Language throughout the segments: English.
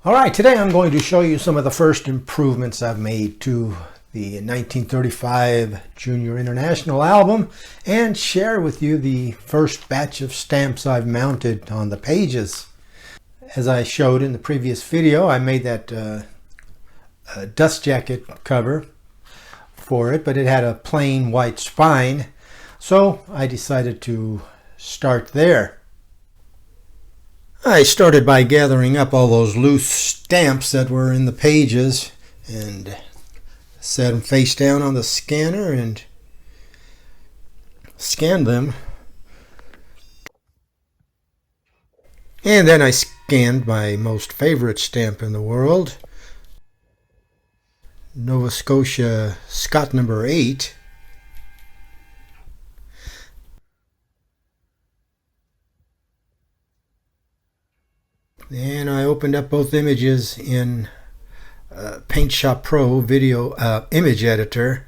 Alright, today I'm going to show you some of the first improvements I've made to the 1935 Junior International album and share with you the first batch of stamps I've mounted on the pages. As I showed in the previous video, I made that dust jacket cover for it, but it had a plain white spine, so I decided to start there. I started by gathering up all those loose stamps that were in the pages and set them face down on the scanner and scanned them. And then I scanned my most favorite stamp in the world, Nova Scotia Scott number 8. And I opened up both images in Paint Shop Pro video image editor.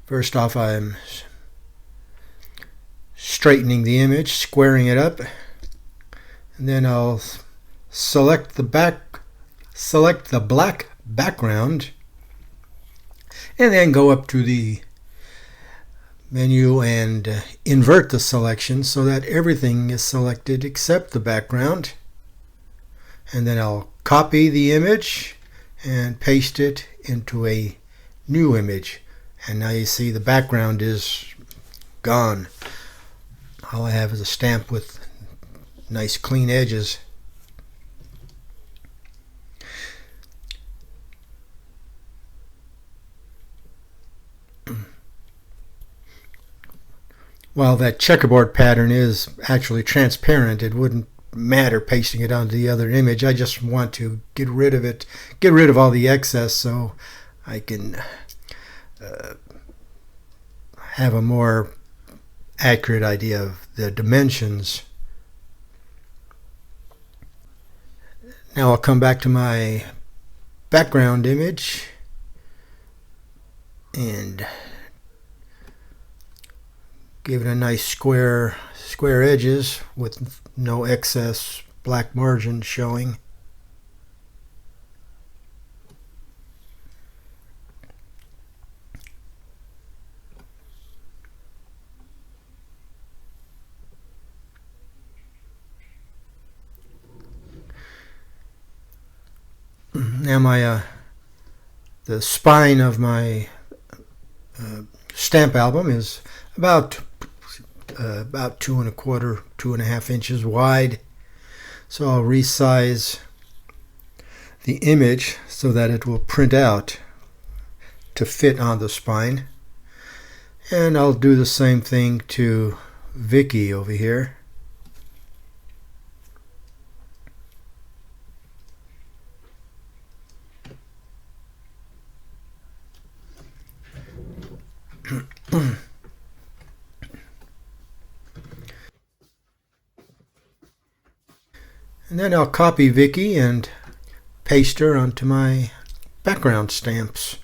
First off, I'm straightening the image, squaring it up, and then I'll select the black background, and then go up to the menu and invert the selection so that everything is selected except the background. And then I'll copy the image and paste it into a new image. And now you see the background is gone. All I have is a stamp with nice clean edges. While that checkerboard pattern is actually transparent, it wouldn't matter pasting it onto the other image. I just want to get rid of it, get rid of all the excess so I can have a more accurate idea of the dimensions. Now I'll come back to my background image and give it a nice square edges with no excess black margin showing. Now the spine of my stamp album is about 2.25–2.5 inches wide. So I'll resize the image so that it will print out to fit on the spine. And I'll do the same thing to Vicky over here. And then I'll copy Vicky and paste her onto my background stamps.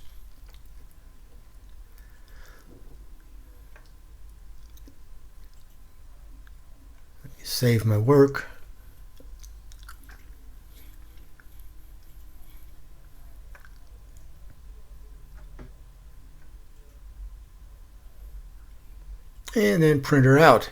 Save my work. And then print her out.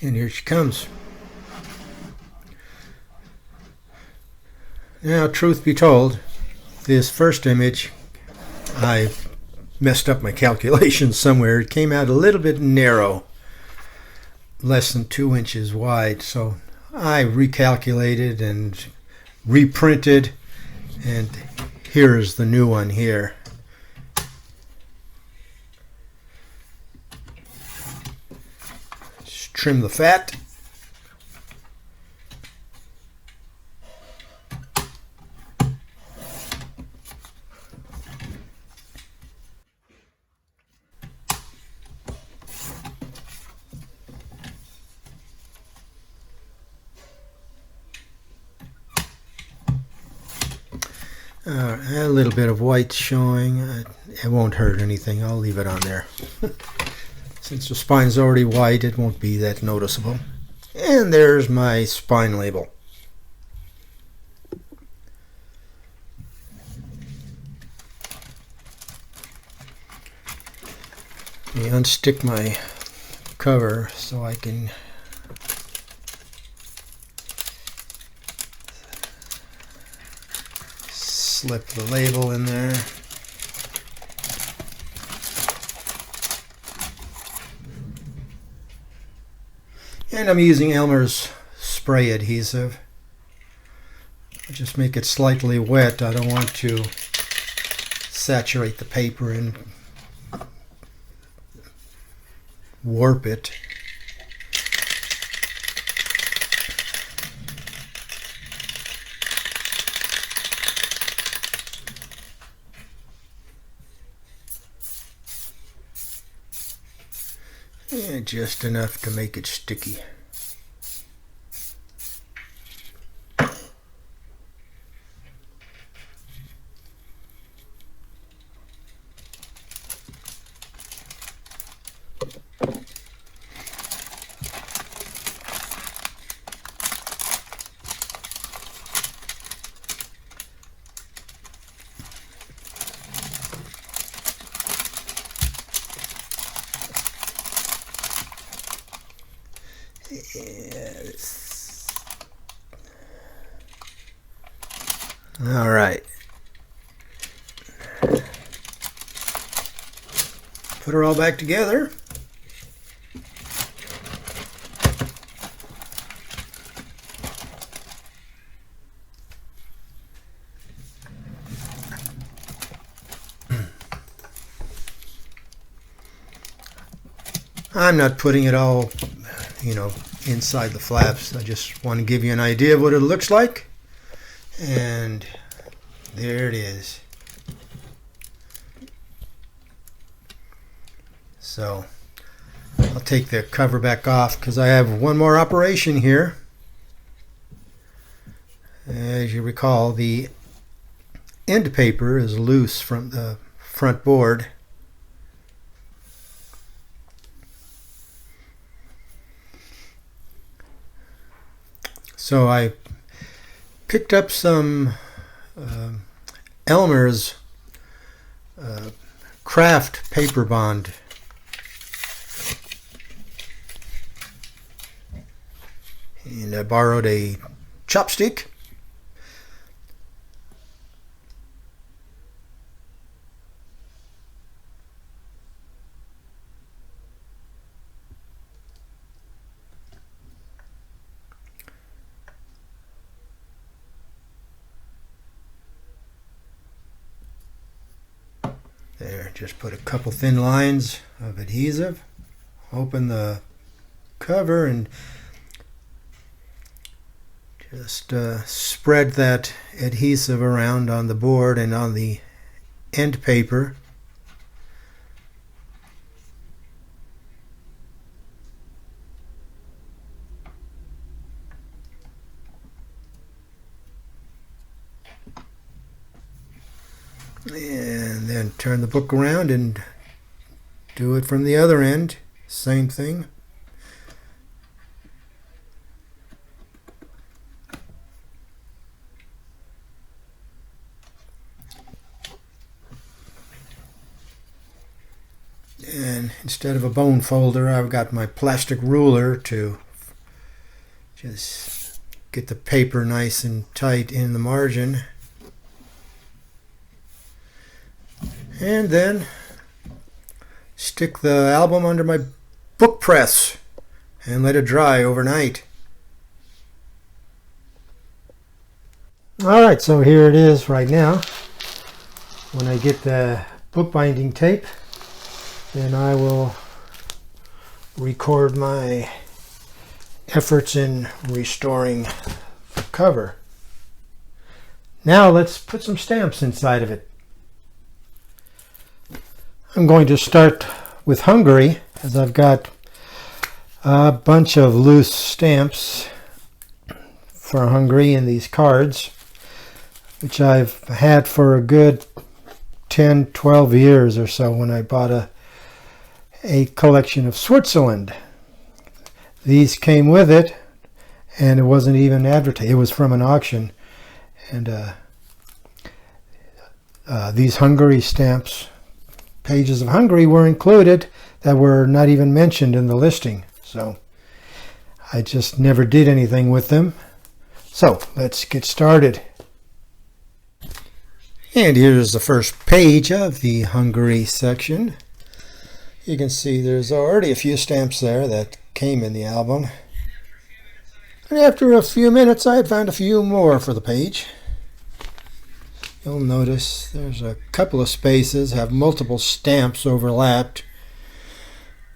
And here she comes. Now, truth be told, this first image, I messed up my calculations somewhere. It came out a little bit narrow, less than 2 inches wide. So I recalculated and reprinted, and here is the new one here. Just trim the fat. A little bit of white showing. It won't hurt anything. I'll leave it on there. Since the spine's already white, it won't be that noticeable. And there's my spine label. Let me unstick my cover so I can slip the label in there. And I'm using Elmer's spray adhesive. I just make it slightly wet. I don't want to saturate the paper and warp it. And just enough to make it sticky. Yes. All right. Put her all back together. I'm not putting it all, inside the flaps. I just want to give you an idea of what it looks like. And there it is. So I'll take the cover back off because I have one more operation here. As you recall, the end paper is loose from the front board. So I picked up some Elmer's craft paper bond. And I borrowed a chopstick. There, just put a couple thin lines of adhesive. Open the cover and just spread that adhesive around on the board and on the end paper. And then turn the book around and do it from the other end. Same thing. And instead of a bone folder, I've got my plastic ruler to just get the paper nice and tight in the margin. And then stick the album under my book press and let it dry overnight. Alright, so here it is right now. When I get the bookbinding tape, then I will record my efforts in restoring the cover. Now let's put some stamps inside of it. I'm going to start with Hungary, as I've got a bunch of loose stamps for Hungary in these cards. which I've had for a good 10, 12 years or so when I bought a collection of Switzerland. These came with it, and it wasn't even advertised. It was from an auction. And these Hungary stamps, pages of Hungary, were included that were not even mentioned in the listing. So I just never did anything with them. So let's get started. And here's the first page of the Hungary section. You can see there's already a few stamps there that came in the album. And after a few minutes, I had found a few more for the page. You'll notice there's a couple of spaces have multiple stamps overlapped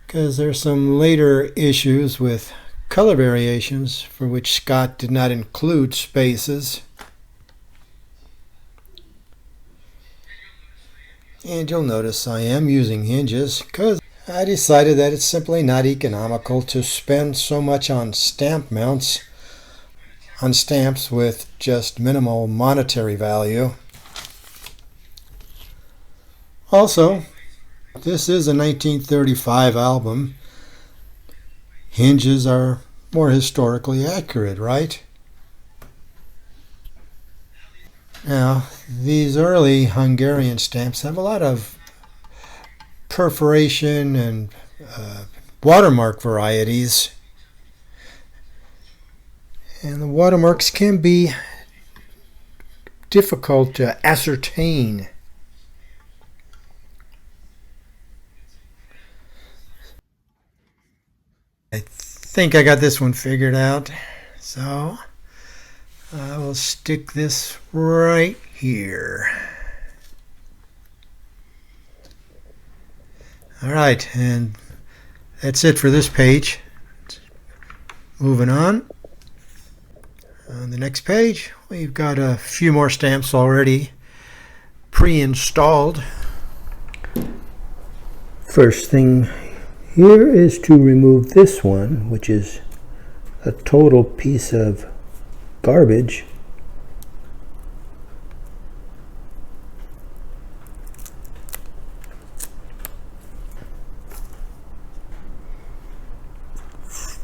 because there's some later issues with color variations for which Scott did not include spaces. And you'll notice I am using hinges because I decided that it's simply not economical to spend so much on stamp mounts on stamps with just minimal monetary value. Also, this is a 1935 album. Hinges are more historically accurate, right? Now, these early Hungarian stamps have a lot of perforation and watermark varieties. And the watermarks can be difficult to ascertain. I think I got this one figured out. So I will stick this right here. All right, and that's it for this page. Moving on. On the next page, we've got a few more stamps already pre-installed. First thing here is to remove this one, which is a total piece of garbage.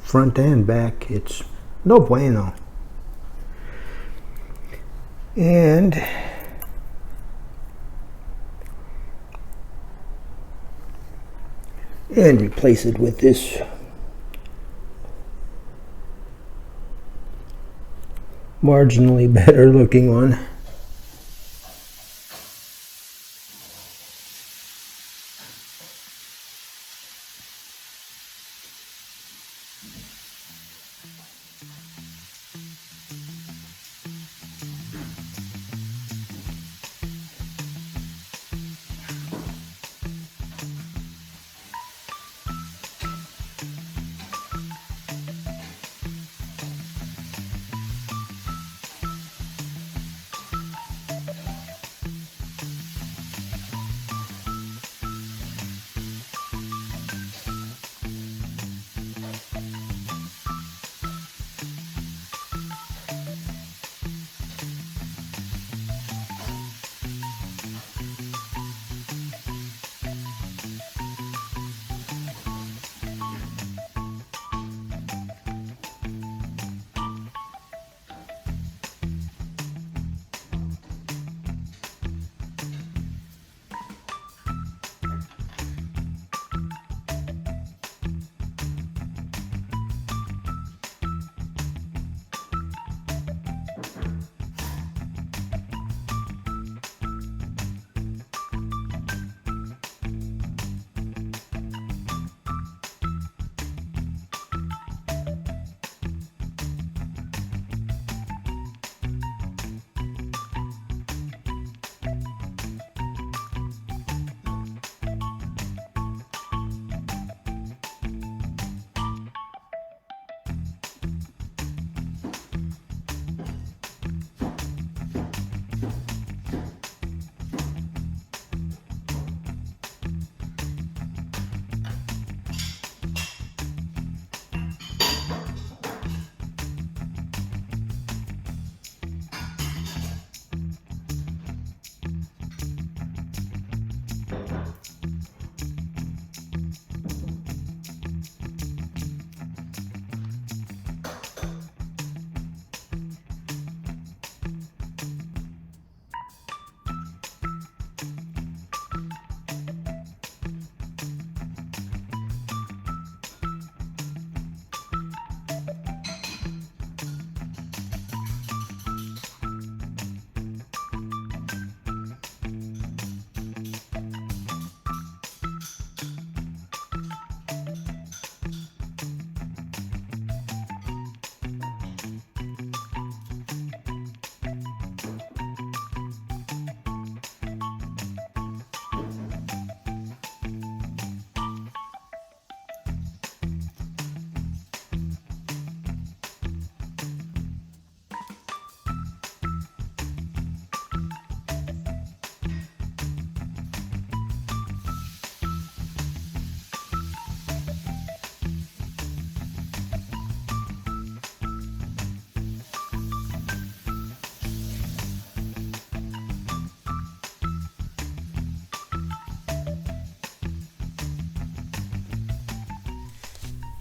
Front and back, it's no bueno. And replace it with this marginally better looking one.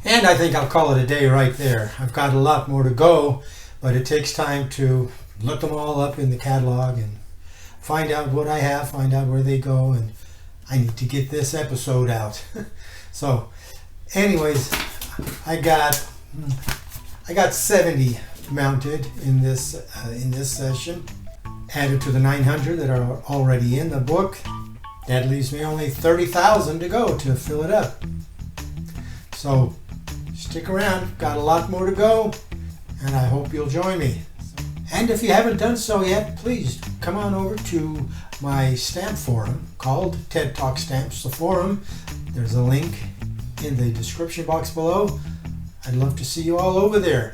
And I think I'll call it a day right there. I've got a lot more to go, but it takes time to look them all up in the catalog and find out what I have, find out where they go, and I need to get this episode out. So, anyways, I got 70 mounted in this session, added to the 900 that are already in the book. That leaves me only 30,000 to go to fill it up. So stick around, got a lot more to go, and I hope you'll join me. And if you haven't done so yet, please come on over to my stamp forum called TED Talk Stamps, the forum. There's a link in the description box below. I'd love to see you all over there.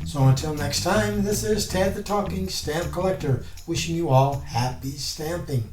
So until next time, this is Ted the Talking Stamp Collector, wishing you all happy stamping.